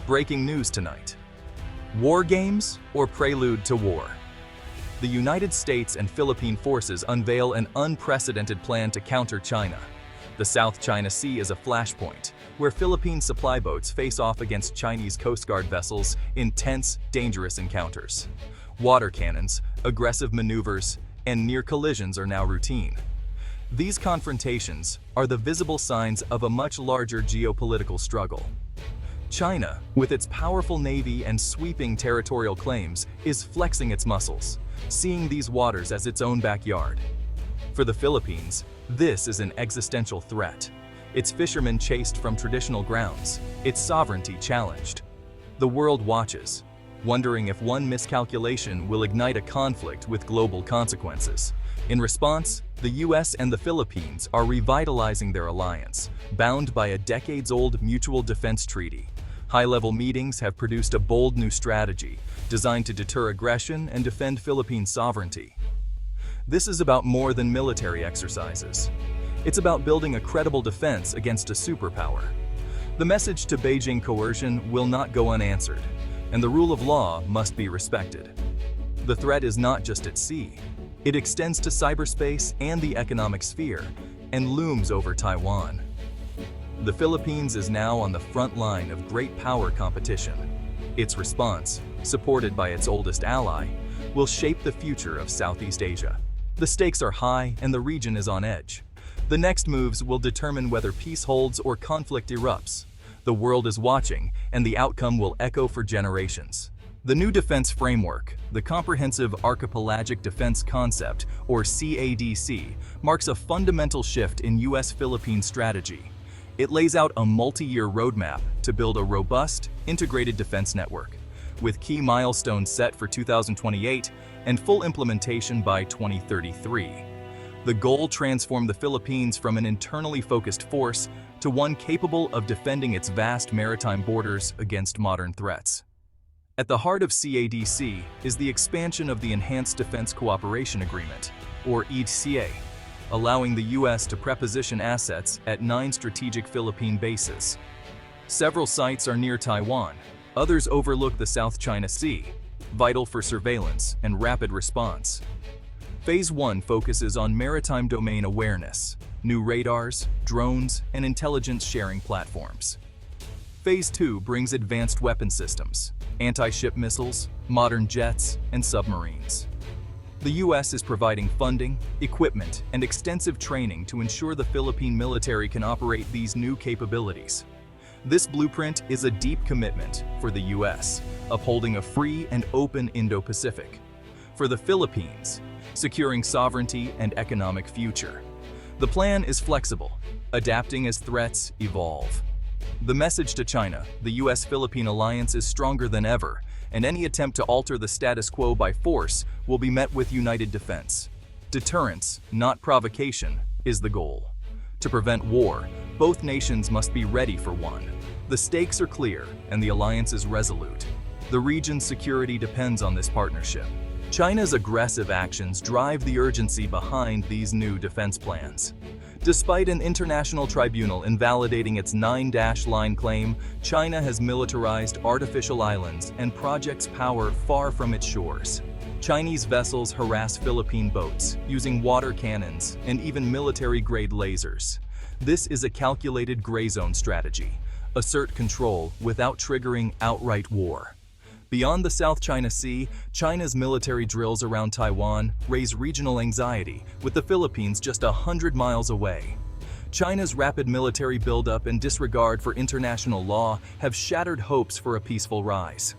Breaking news tonight. War games or prelude to war? The United States and Philippine forces unveil an unprecedented plan to counter China. The South China Sea is a flashpoint, where Philippine supply boats face off against Chinese Coast Guard vessels in tense, dangerous encounters. Water cannons, aggressive maneuvers, and near collisions are now routine. These confrontations are the visible signs of a much larger geopolitical struggle. China, with its powerful navy and sweeping territorial claims, is flexing its muscles, seeing these waters as its own backyard. For the Philippines, this is an existential threat. Its fishermen chased from traditional grounds, its sovereignty challenged. The world watches, wondering if one miscalculation will ignite a conflict with global consequences. In response, the US and the Philippines are revitalizing their alliance, bound by a decades-old mutual defense treaty. High-level meetings have produced a bold new strategy designed to deter aggression and defend Philippine sovereignty. This is about more than military exercises. It's about building a credible defense against a superpower. The message to Beijing: coercion will not go unanswered, and the rule of law must be respected. The threat is not just at sea. It extends to cyberspace and the economic sphere, and looms over Taiwan. The Philippines is now on the front line of great power competition. Its response, supported by its oldest ally, will shape the future of Southeast Asia. The stakes are high and the region is on edge. The next moves will determine whether peace holds or conflict erupts. The world is watching, and the outcome will echo for generations. The new defense framework, the Comprehensive Archipelagic Defense Concept, or CADC, marks a fundamental shift in US-Philippine strategy. It lays out a multi-year roadmap to build a robust, integrated defense network, with key milestones set for 2028 and full implementation by 2033. The goal transformed the Philippines from an internally focused force to one capable of defending its vast maritime borders against modern threats. At the heart of CADC is the expansion of the Enhanced Defense Cooperation Agreement, or EDCA, allowing the U.S. to preposition assets at 9 strategic Philippine bases. Several sites are near Taiwan, others overlook the South China Sea, vital for surveillance and rapid response. Phase 1 focuses on maritime domain awareness, new radars, drones, and intelligence sharing platforms. Phase 2 brings advanced weapon systems, anti-ship missiles, modern jets, and submarines. The U.S. is providing funding, equipment, and extensive training to ensure the Philippine military can operate these new capabilities. This blueprint is a deep commitment for the U.S., upholding a free and open Indo-Pacific. For the Philippines, securing sovereignty and economic future. The plan is flexible, adapting as threats evolve. The message to China: the US-Philippine alliance is stronger than ever, and any attempt to alter the status quo by force will be met with united defense. Deterrence, not provocation, is the goal. To prevent war, both nations must be ready for one. The stakes are clear, and the alliance is resolute. The region's security depends on this partnership. China's aggressive actions drive the urgency behind these new defense plans. Despite an international tribunal invalidating its 9-line claim, China has militarized artificial islands and projects power far from its shores. Chinese vessels harass Philippine boats, using water cannons and even military-grade lasers. This is a calculated gray zone strategy. Assert control without triggering outright war. Beyond the South China Sea, China's military drills around Taiwan raise regional anxiety, with the Philippines just 100 miles away. China's rapid military buildup and disregard for international law have shattered hopes for a peaceful rise.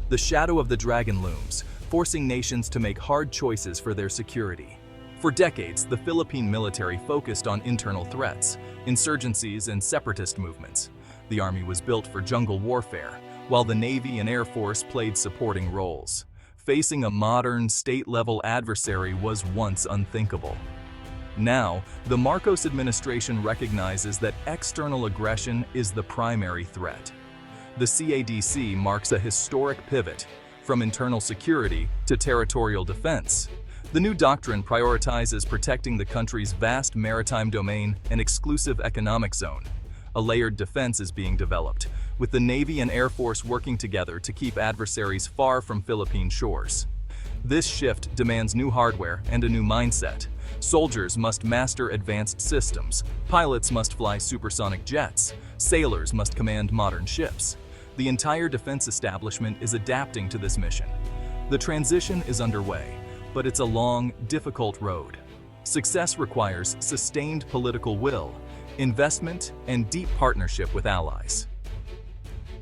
The shadow of the dragon looms, forcing nations to make hard choices for their security. For decades, the Philippine military focused on internal threats, insurgencies, and separatist movements. The army was built for jungle warfare, while the Navy and Air Force played supporting roles. Facing a modern, state-level adversary was once unthinkable. Now, the Marcos administration recognizes that external aggression is the primary threat. The CADC marks a historic pivot, from internal security to territorial defense. The new doctrine prioritizes protecting the country's vast maritime domain and exclusive economic zone. A layered defense is being developed, with the Navy and Air Force working together to keep adversaries far from Philippine shores. This shift demands new hardware and a new mindset. Soldiers must master advanced systems, pilots must fly supersonic jets, sailors must command modern ships. The entire defense establishment is adapting to this mission. The transition is underway, but it's a long, difficult road. Success requires sustained political will, investment, and deep partnership with allies.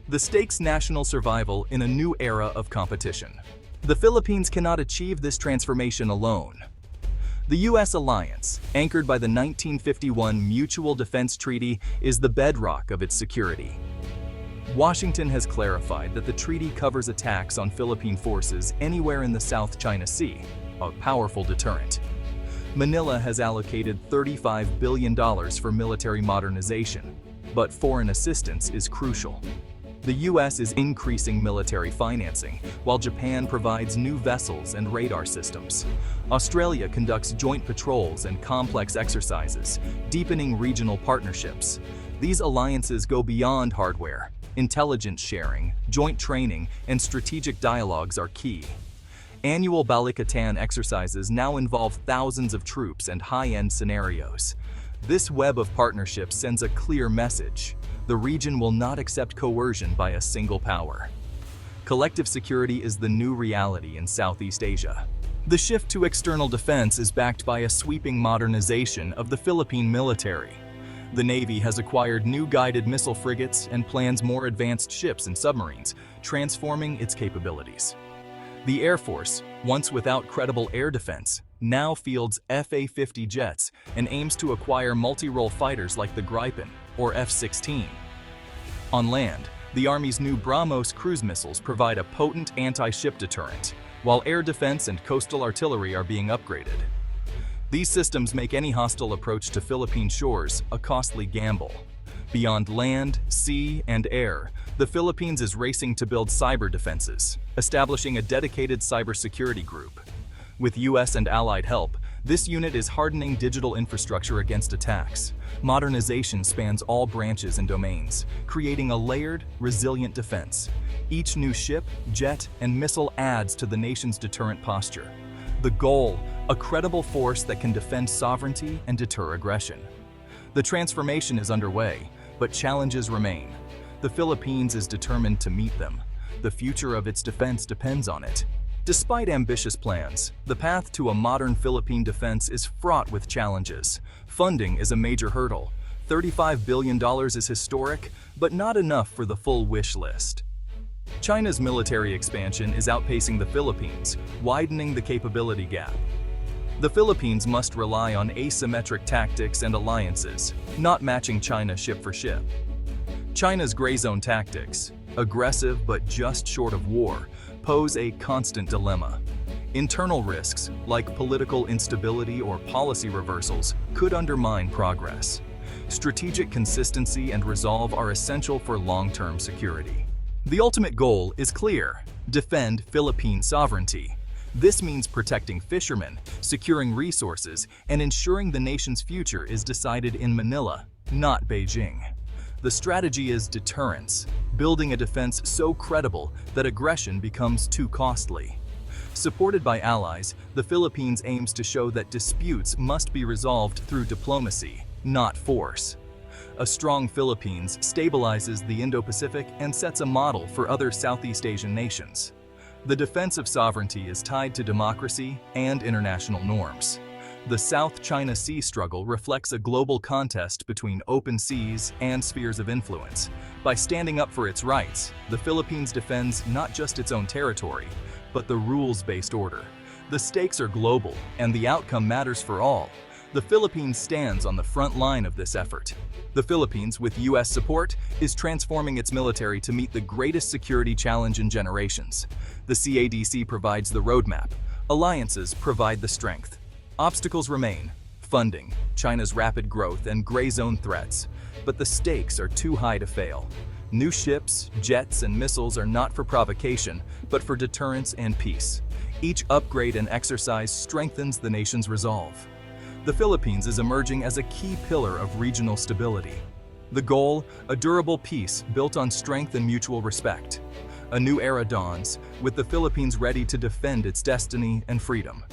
The stakes: national survival in a new era of competition. The Philippines cannot achieve this transformation alone. The U.S. alliance, anchored by the 1951 Mutual Defense Treaty, is the bedrock of its security. Washington has clarified that the treaty covers attacks on Philippine forces anywhere in the South China Sea, a powerful deterrent. Manila has allocated $35 billion for military modernization, but foreign assistance is crucial. The U.S. is increasing military financing, while Japan provides new vessels and radar systems. Australia conducts joint patrols and complex exercises, deepening regional partnerships. These alliances go beyond hardware. Intelligence sharing, joint training, and strategic dialogues are key. Annual Balikatan exercises now involve thousands of troops and high-end scenarios. This web of partnerships sends a clear message: the region will not accept coercion by a single power. Collective security is the new reality in Southeast Asia. The shift to external defense is backed by a sweeping modernization of the Philippine military. The Navy has acquired new guided missile frigates and plans more advanced ships and submarines, transforming its capabilities. The Air Force, once without credible air defense, now fields F-A-50 jets and aims to acquire multi-role fighters like the Gripen or F-16. On land, the Army's new BrahMos cruise missiles provide a potent anti-ship deterrent, while air defense and coastal artillery are being upgraded. These systems make any hostile approach to Philippine shores a costly gamble. Beyond land, sea, and air, the Philippines is racing to build cyber defenses, establishing a dedicated cybersecurity group. With U.S. and allied help, this unit is hardening digital infrastructure against attacks. Modernization spans all branches and domains, creating a layered, resilient defense. Each new ship, jet, and missile adds to the nation's deterrent posture. The goal: a credible force that can defend sovereignty and deter aggression. The transformation is underway, but challenges remain. The Philippines is determined to meet them. The future of its defense depends on it. Despite ambitious plans, the path to a modern Philippine defense is fraught with challenges. Funding is a major hurdle. $35 billion is historic, but not enough for the full wish list. China's military expansion is outpacing the Philippines, widening the capability gap. The Philippines must rely on asymmetric tactics and alliances, not matching China ship for ship. China's gray zone tactics, aggressive but just short of war, pose a constant dilemma. Internal risks, like political instability or policy reversals, could undermine progress. Strategic consistency and resolve are essential for long-term security. The ultimate goal is clear: defend Philippine sovereignty. This means protecting fishermen, securing resources, and ensuring the nation's future is decided in Manila, not Beijing. The strategy is deterrence, building a defense so credible that aggression becomes too costly. Supported by allies, the Philippines aims to show that disputes must be resolved through diplomacy, not force. A strong Philippines stabilizes the Indo-Pacific and sets a model for other Southeast Asian nations. The defense of sovereignty is tied to democracy and international norms. The South China Sea struggle reflects a global contest between open seas and spheres of influence. By standing up for its rights, the Philippines defends not just its own territory, but the rules-based order. The stakes are global, and the outcome matters for all. The Philippines stands on the front line of this effort. The Philippines, with U.S. support, is transforming its military to meet the greatest security challenge in generations. The CADC provides the roadmap. Alliances provide the strength. Obstacles remain: funding, China's rapid growth, and gray zone threats. But the stakes are too high to fail. New ships, jets, and missiles are not for provocation, but for deterrence and peace. Each upgrade and exercise strengthens the nation's resolve. The Philippines is emerging as a key pillar of regional stability. The goal, a durable peace built on strength and mutual respect. A new era dawns, with the Philippines ready to defend its destiny and freedom.